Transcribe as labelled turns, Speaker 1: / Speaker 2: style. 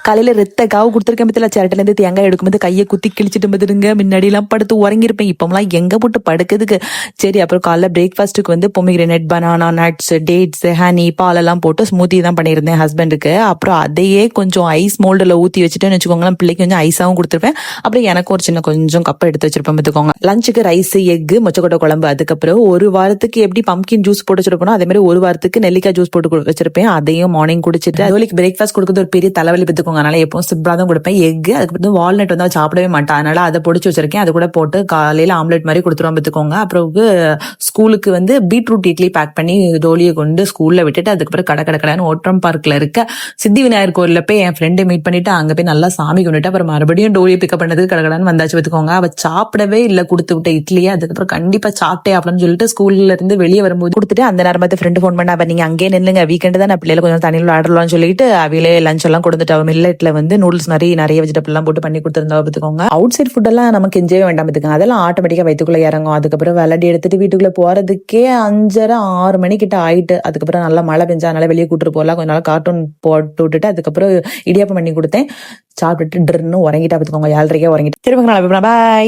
Speaker 1: காலையில ரத்த காவு கொடுத்துருக்கேன் பத்தில சேரட்டில இருந்து தேங்காய் எடுக்கும்போது கையை குத்தி கிழிச்சிட்டு வந்துருங்க. முன்னாடி எல்லாம் படுத்து உறங்கிருப்பேன், இப்பெல்லாம் எங்க போட்டு படுக்கிறதுக்கு. சரி, அப்புறம் காலைல பிரேக்ஃபாஸ்ட்டுக்கு வந்து பொமிகிரேனட், பனானா, நட்ஸ், டேட்ஸ், ஹனி, பாலெல்லாம் போட்டு ஸ்மூத்தி தான் பண்ணியிருந்தேன் ஹஸ்பண்டுக்கு. அப்புறம் அதையே கொஞ்சம் ஐஸ் மோல்டில் ஊற்றி வச்சுட்டேன்னு வச்சுக்கோங்களேன், பிள்ளைக்கு கொஞ்சம் ஐஸாகவும் கொடுத்துருப்பேன். அப்புறம் எனக்கு ஒரு சின்ன கொஞ்சம் கப்பை எடுத்து வச்சிருப்பேன் பார்த்துக்கோங்க. லஞ்சுக்கு ரைஸ், எக்கு, மொச்சக்கொட்டை குழம்பு. அதுக்கப்புறம் ஒரு வாரத்துக்கு எப்படி பம்கின் ஜூஸ் போட்டு வச்சிருப்போம், அதே மாதிரி ஒரு வாரத்துக்கு நெல்லிக்காய் ஜூஸ் போட்டு வச்சிருப்பேன். அதையும் மார்னிங் குடிச்சிட்டு அதுவரைக்கும் பிரேக்ஃபாஸ்ட் கொடுக்குறது ஒரு பெரிய தலைவலி பார்த்துக்கோங்க. அதனால எப்பவும் சிம்பிளா தான் கொடுப்பேன். எக், அதுக்கப்புறம் வால்நட் வந்து சாப்பிடவே மாட்டான், அதனால அதை பொடிச்சு வச்சிருக்கேன். அது கூட போட்டு காலையில ஆம்லெட் மாதிரி கொடுத்துருவோம் பார்த்துக்கோங்க. அப்புறம் ஸ்கூலுக்கு வந்து பீட்ரூட் இட்லி பேக் பண்ணி டோலியை கொண்டு ஸ்கூல்ல விட்டுட்டு அதுக்கப்புறம் கடைன்னு ஓட்ரம் பார்க்ல இருக்க சித்தி விநாயகர் கோயில்ல போய் என் ஃப்ரெண்டை மீட் பண்ணிட்டு அங்க போய் நல்லா சாமி கொண்டுட்டு அப்புறம் மறுபடியும் டோலியை பிக்கப் பண்ணதுக்கு கடகடான்னு வந்தாச்சு பார்த்துக்கோங்க. அவ சாப்பிடவே இல்லை கொடுத்து விட்ட இட்லியே. அதுக்கப்புறம் கண்டிப்பா சாப்பிட்டே அப்படின்னு சொல்லிட்டு ஸ்கூல்ல இருந்து வெளியே வரும்போது கொடுத்துட்டு அந்த நேரம் பார்த்து ஃப்ரெண்டு ஃபோன் பண்ண, நீங்க அங்கேயே நில்லுங்க, வீக்கெண்டு தான், நான் பிள்ளைல கொஞ்சம் தண்ணியில் ஆடலாம்னு சொல்லிட்டு அவையிலே லஞ்ச் எல்லாம் கொடுத்துட்டு அவ மில்லட்ல வந்து நூடுல்ஸ் நிறைய வெஜிடபிள் எல்லாம் போட்டு பண்ணி கொடுத்துருந்தா பார்த்துக்கோங்க. அவுட் சைட் ஃபுட் எல்லாம் நமக்கு என்ஜாய் வேண்டாம் பார்த்துக்கோங்க, அதெல்லாம் ஆட்டோமேட்டிக்கா வயிற்றுக்குள்ள இறங்கும். அதுக்கப்புறம் விளையாடி எடுத்துட்டு வீட்டுக்குள்ள போறதுக்கே 5:30-6 மணி கிட்ட ஆயிட்டு. அதுக்கப்புறம் நல்லா மழை பெஞ்சா அதனால வெளியே கூட்டு போகலாம், கொஞ்ச நாள் கார்ட்டூன் போட்டு விட்டுட்டு அதுக்கப்புறம் இடியாப்பம் பண்ணி கொடுத்தேன். சாப்பிட்டுட்டு ட்ரின்னு உறங்கிட்டா பார்த்துக்கோங்க. 7:30 உறங்கிட்டு. சரி, பாய்.